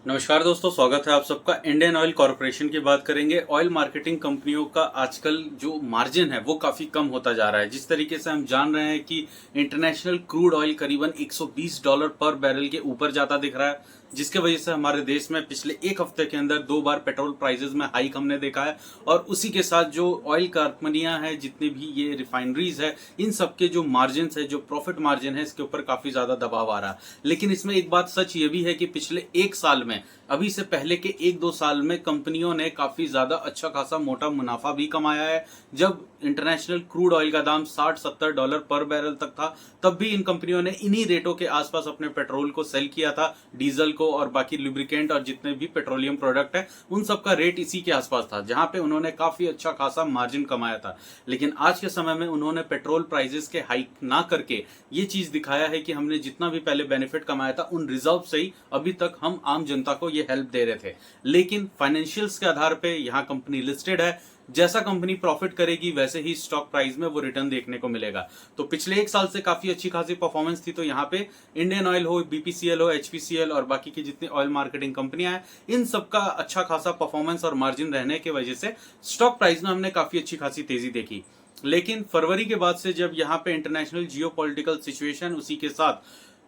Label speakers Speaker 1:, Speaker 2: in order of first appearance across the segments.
Speaker 1: नमस्कार दोस्तों, स्वागत है आप सबका। इंडियन ऑयल कॉरपोरेशन की बात करेंगे। ऑयल मार्केटिंग कंपनियों का आजकल जो मार्जिन है वो काफी कम होता जा रहा है। जिस तरीके से हम जान रहे हैं कि इंटरनेशनल क्रूड ऑयल करीबन $120 पर बैरल के ऊपर जाता दिख रहा है, जिसके वजह से हमारे देश में पिछले एक हफ्ते के अंदर 2 बार पेट्रोल प्राइसेस में हाइक हमने देखा है। और उसी के साथ जो ऑयल कंपनियां हैं, जितनी भी ये रिफाइनरीज है, इन सबके जो मार्जिन है, जो प्रॉफिट मार्जिन है, इसके ऊपर काफी ज्यादा दबाव आ रहा है। लेकिन इसमें एक बात सच ये भी है कि पिछले एक साल में, अभी से पहले के 1-2 साल में कंपनियों ने काफी ज्यादा अच्छा खासा मोटा मुनाफा भी कमाया है। जब इंटरनेशनल क्रूड ऑयल का दाम $60-70 पर बैरल तक था, तब भी इन कंपनियों ने इन्हीं रेटों के आसपास अपने पेट्रोल को सेल किया था, डीजल को और बाकी लुब्रिकेंट और जितने भी पेट्रोलियम प्रोडक्ट है उन सब का रेट इसी के आसपास था, जहां पे उन्होंने काफी अच्छा खासा मार्जिन कमाया था। लेकिन आज के समय में उन्होंने पेट्रोल प्राइसेस के हाइक ना करके ये चीज दिखाया है कि हमने जितना भी पहले बेनिफिट कमाया था उन रिजर्व से ही अभी तक हम आम जनता को ये हेल्प दे रहे थे। लेकिन फाइनेंशियल्स के आधार पे यहाँ कंपनी लिस्टेड है, जैसा कंपनी प्रॉफिट करेगी वैसे ही स्टॉक प्राइस में वो रिटर्न देखने को मिलेगा। तो पिछले एक साल से काफी अच्छी खासी परफॉर्मेंस थी। तो यहाँ पे इंडियन ऑयल हो, बीपीसीएल हो, एचपीसीएल और बाकी की जितनी ऑयल मार्केटिंग कंपनियां हैं, इन सबका अच्छा खासा परफॉर्मेंस और मार्जिन रहने की वजह से स्टॉक प्राइस में हमने काफी अच्छी खासी तेजी देखी। लेकिन फरवरी के बाद से जब यहाँ पे इंटरनेशनल जियोपॉलिटिकल सिचुएशन, उसी के साथ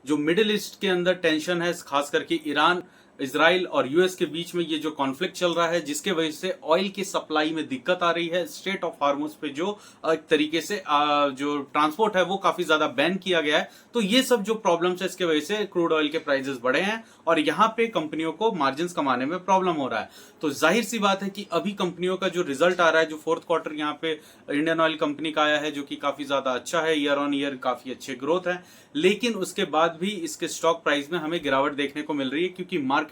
Speaker 1: जो मिडिल ईस्ट के अंदर टेंशन है, खास करके ईरान, इजराइल और यूएस के बीच में ये जो कॉन्फ्लिक्ट चल रहा है, जिसके वजह से ऑयल की सप्लाई में दिक्कत आ रही है। स्ट्रेट ऑफ हार्मोज पे जो एक तरीके से जो ट्रांसपोर्ट है वो काफी ज्यादा बैन किया गया है। तो ये सब जो प्रॉब्लम्स है, इसके वजह से क्रूड ऑयल के प्राइसेस बढ़े हैं और यहाँ पे कंपनियों को मार्जिन कमाने में प्रॉब्लम हो रहा है। तो जाहिर सी बात है कि अभी कंपनियों का जो रिजल्ट आ रहा है, जो फोर्थ क्वार्टर यहाँ पे इंडियन ऑयल कंपनी का आया है, जो कि काफी ज्यादा अच्छा है, ईयर ऑन ईयर काफी अच्छे ग्रोथ है। लेकिन उसके बाद भी इसके स्टॉक प्राइस में हमें गिरावट देखने को मिल रही है, क्योंकि मार्केट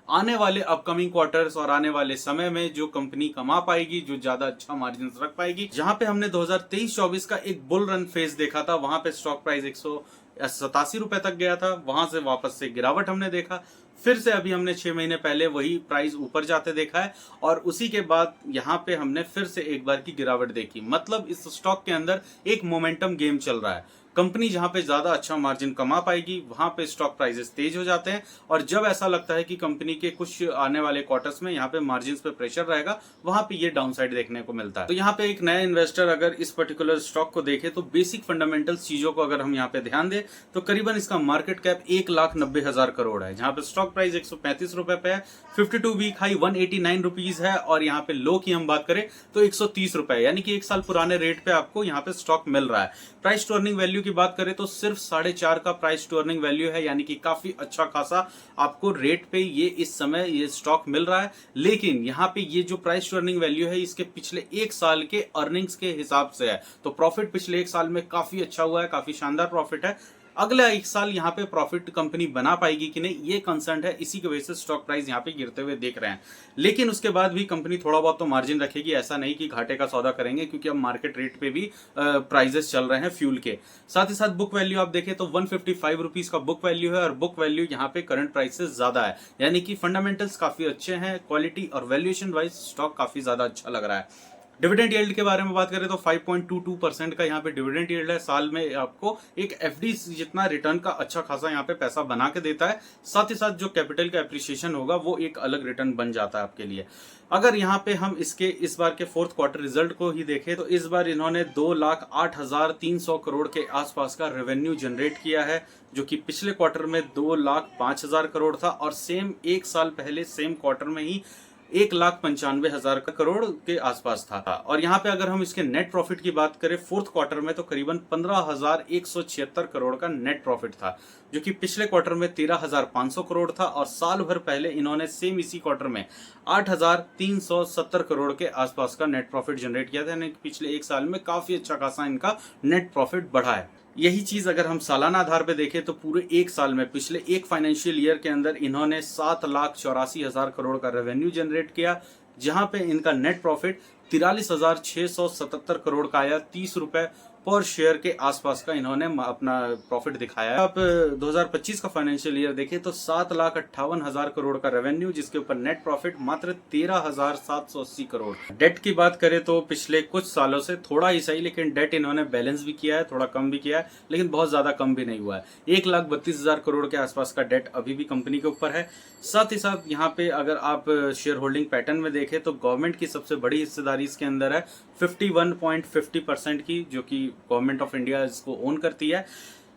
Speaker 1: आने वाले अपकमिंग क्वार्टर्स और आने वाले समय में जो कंपनी कमा पाएगी, जो ज्यादा अच्छा मार्जिन रख पाएगी, जहां पे हमने 2023-24 का एक बुल रन फेज देखा था, वहां पे स्टॉक प्राइस ₹187 तक गया था। वहां से वापस से गिरावट हमने देखा, फिर से अभी हमने 6 महीने पहले वही प्राइस ऊपर जाते देखा है और उसी के बाद यहाँ पे हमने फिर से एक बार की गिरावट देखी। मतलब इस स्टॉक के अंदर एक मोमेंटम गेम चल रहा है। कंपनी जहां पे ज्यादा अच्छा मार्जिन कमा पाएगी वहां पे स्टॉक प्राइसेस तेज हो जाते हैं, और जब ऐसा लगता है कि कंपनी के कुछ आने वाले क्वार्टर्स में यहाँ पे मार्जिन पे प्रेशर रहेगा, वहां पे ये डाउन साइड देखने को मिलता है। तो यहाँ पे एक नया इन्वेस्टर अगर इस पर्टिकुलर स्टॉक को देखे तो बेसिक फंडामेंटल्स चीजों को अगर हम यहाँ पे ध्यान दें तो करीबन इसका मार्केट कैप 1,90,000 करोड़ है, जहां पे स्टॉक प्राइस ₹135 पे है। 52 वीक हाई ₹189 है और यहाँ पे लो की हम बात करें तो ₹130, यानी कि एक साल पुराने रेट पे आपको यहाँ पे स्टॉक मिल रहा है। प्राइस टू अर्निंग वैल्यू की बात करें तो सिर्फ 4.5 का प्राइस टू अर्निंग वैल्यू है, यानी कि काफी अच्छा खासा आपको रेट पे ये इस समय ये स्टॉक मिल रहा है। लेकिन यहाँ पे ये जो प्राइस टू अर्निंग वैल्यू है, इसके पिछले एक साल के अर्निंग्स के हिसाब से है। तो प्रॉफिट पिछले एक साल में काफी अच्छा हुआ है, काफी शानदार प्रॉफिट है। अगला एक साल यहाँ पे प्रॉफिट कंपनी बना पाएगी कि नहीं, ये कंसर्न है। इसी की वजह से स्टॉक प्राइस यहाँ पे गिरते हुए देख रहे हैं। लेकिन उसके बाद भी कंपनी थोड़ा बहुत तो मार्जिन रखेगी, ऐसा नहीं कि घाटे का सौदा करेंगे, क्योंकि अब मार्केट रेट पे भी प्राइजेस चल रहे हैं फ्यूल के। साथ ही साथ बुक वैल्यू आप देखें तो ₹155 का बुक वैल्यू है, और बुक वैल्यू यहाँ पे करंट प्राइस से ज्यादा है, यानी कि फंडामेंटल्स काफी अच्छे हैं, क्वालिटी और वैल्यूएशन वाइज स्टॉक काफी ज्यादा अच्छा लग रहा है। डिविडेंड यील्ड के बारे में बात करें तो 5.22% का यहाँ पे डिविडेंड यील्ड है। साल में आपको एक एफडी जितना रिटर्न का अच्छा खासा यहाँ पे पैसा बना के देता है। साथ ही साथ जो कैपिटल का एप्रिसिएशन होगा वो एक अलग रिटर्न बन जाता है आपके लिए। अगर यहाँ पे हम इसके इस बार के फोर्थ क्वार्टर रिजल्ट को ही देखें तो इस बार इन्होंने 2,08,300 करोड़ के आसपास का रेवेन्यू जनरेट किया है, जो कि पिछले क्वार्टर में 2,05,000 करोड़ था, और सेम एक साल पहले सेम क्वार्टर में ही 1,95,000 करोड़ के आसपास था। और यहाँ पे अगर हम इसके नेट प्रॉफिट की बात करें फोर्थ क्वार्टर में तो करीबन 15,176 करोड़ का नेट प्रॉफिट था, जो कि पिछले क्वार्टर में 13,500 करोड़ था, और साल भर पहले इन्होंने सेम इसी क्वार्टर में 8,370 करोड़ के आसपास का नेट प्रॉफिट जनरेट किया था। यानी पिछले एक साल में काफी अच्छा खासा इनका नेट प्रॉफिट बढ़ा है। यही चीज अगर हम सालाना आधार पे देखें तो पूरे एक साल में, पिछले एक फाइनेंशियल ईयर के अंदर इन्होंने 7,84,000 करोड़ का रेवेन्यू जनरेट किया, जहां पे इनका नेट प्रॉफिट 43,677 करोड़ का आया, ₹30 पर शेयर के आसपास का इन्होंने अपना प्रॉफिट दिखाया है। आप 2025 का फाइनेंशियल ईयर देखें तो 7,58,000 करोड़ का रेवेन्यू, जिसके ऊपर नेट प्रॉफिट मात्र 13,780 करोड़। डेट की बात करें तो पिछले कुछ सालों से थोड़ा ही सही, लेकिन डेट इन्होंने बैलेंस भी किया है, थोड़ा कम भी किया है, लेकिन बहुत ज्यादा कम भी नहीं हुआ है। 1,32,000 करोड़ के आसपास का डेट अभी भी कंपनी के ऊपर है। साथ ही साथ यहाँ पे अगर आप शेयर होल्डिंग पैटर्न में देखें तो गवर्नमेंट की सबसे बड़ी हिस्सेदारी इसके अंदर है 51.50% की, जो कि गवर्नमेंट ऑफ इंडिया इसको ओन करती है।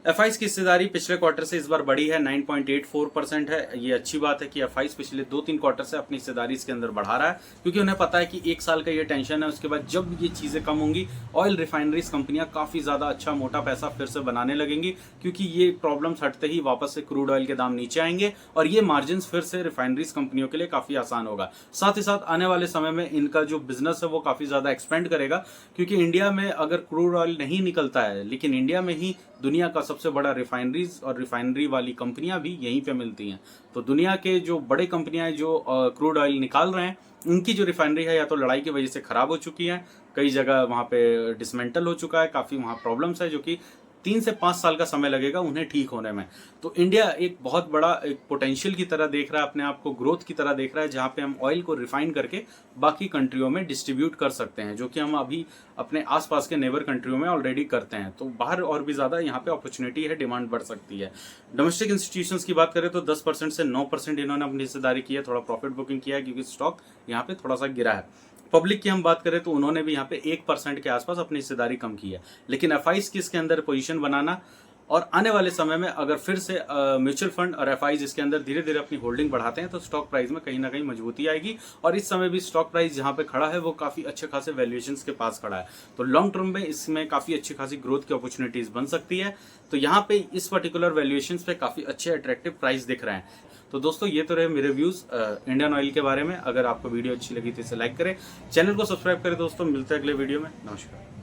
Speaker 1: एफआईज की हिस्सेदारी पिछले क्वार्टर से इस बार बढ़ी है, 9.84% है। ये अच्छी बात है कि एफआईज पिछले 2-3 क्वार्टर से अपनी हिस्सेदारी इसके अंदर बढ़ा रहा है, क्योंकि उन्हें पता है कि 1 साल का ये टेंशन है, उसके बाद जब ये चीजें कम होंगी ऑयल रिफाइनरीज कंपनियां काफी ज्यादा अच्छा मोटा पैसा फिर से बनाने लगेंगी, क्योंकि ये प्रॉब्लम्स हटते ही वापस से क्रूड ऑयल के दाम नीचे आएंगे और ये मार्जिन फिर से रिफाइनरीज कंपनियों के लिए काफी आसान होगा। साथ ही साथ आने वाले समय में इनका जो बिजनेस है वो काफी ज्यादा एक्सपेंड करेगा, क्योंकि इंडिया में अगर क्रूड ऑयल नहीं निकलता है, लेकिन इंडिया में ही दुनिया का सबसे बड़ा रिफाइनरीज और रिफाइनरी वाली कंपनियां भी यहीं पे मिलती हैं। तो दुनिया के जो बड़े कंपनियां जो क्रूड ऑयल निकाल रहे हैं, उनकी जो रिफाइनरी है या तो लड़ाई की वजह से खराब हो चुकी है, कई जगह वहां पे डिसमेंटल हो चुका है, काफी वहां प्रॉब्लम्स है, जो कि 3 से 5 साल का समय लगेगा उन्हें ठीक होने में। तो इंडिया एक बहुत बड़ा एक पोटेंशियल की तरह देख रहा है, अपने आप को ग्रोथ की तरह देख रहा है, जहां पे हम ऑयल को रिफाइन करके बाकी कंट्रियों में डिस्ट्रीब्यूट कर सकते हैं, जो कि हम अभी अपने आसपास के नेबर कंट्रियों में ऑलरेडी करते हैं। तो बाहर और भी ज्यादा यहाँ पे अपॉर्चुनिटी है, डिमांड बढ़ सकती है। डोमेस्टिक इंस्टीट्यूशंस की बात करें तो 10% से 9% इन्होंने अपनी हिस्सेदारी की है, थोड़ा प्रॉफिट बुकिंग किया है, क्योंकि स्टॉक यहाँ पे थोड़ा सा गिरा है। पब्लिक की हम बात करें तो उन्होंने भी यहाँ पे 1% के आसपास अपनी हिस्सेदारी कम की है, लेकिन एफआईज की इसके अंदर पोजीशन बनाना और आने वाले समय में अगर फिर से म्यूचुअल फंड और एफआईज इसके अंदर धीरे धीरे अपनी होल्डिंग बढ़ाते हैं तो स्टॉक प्राइस में कहीं ना कहीं मजबूती आएगी। और इस समय भी स्टॉक प्राइस जहां पे खड़ा है वो काफी अच्छे खासे वैल्यूएशंस के पास खड़ा है, तो लॉन्ग टर्म में इसमें काफी अच्छी खासी ग्रोथ की अपॉर्चुनिटीज बन सकती है। तो यहाँ पे इस पर्टिकुलर वैल्यूएशंस पे काफी अच्छे अट्रैक्टिव प्राइस दिख रहे हैं। तो दोस्तों ये तो रहे मेरे व्यूज इंडियन ऑयल के बारे में। अगर आपको वीडियो अच्छी लगी तो इसे लाइक करें, चैनल को सब्सक्राइब करें। दोस्तों मिलते हैं अगले वीडियो में। नमस्कार।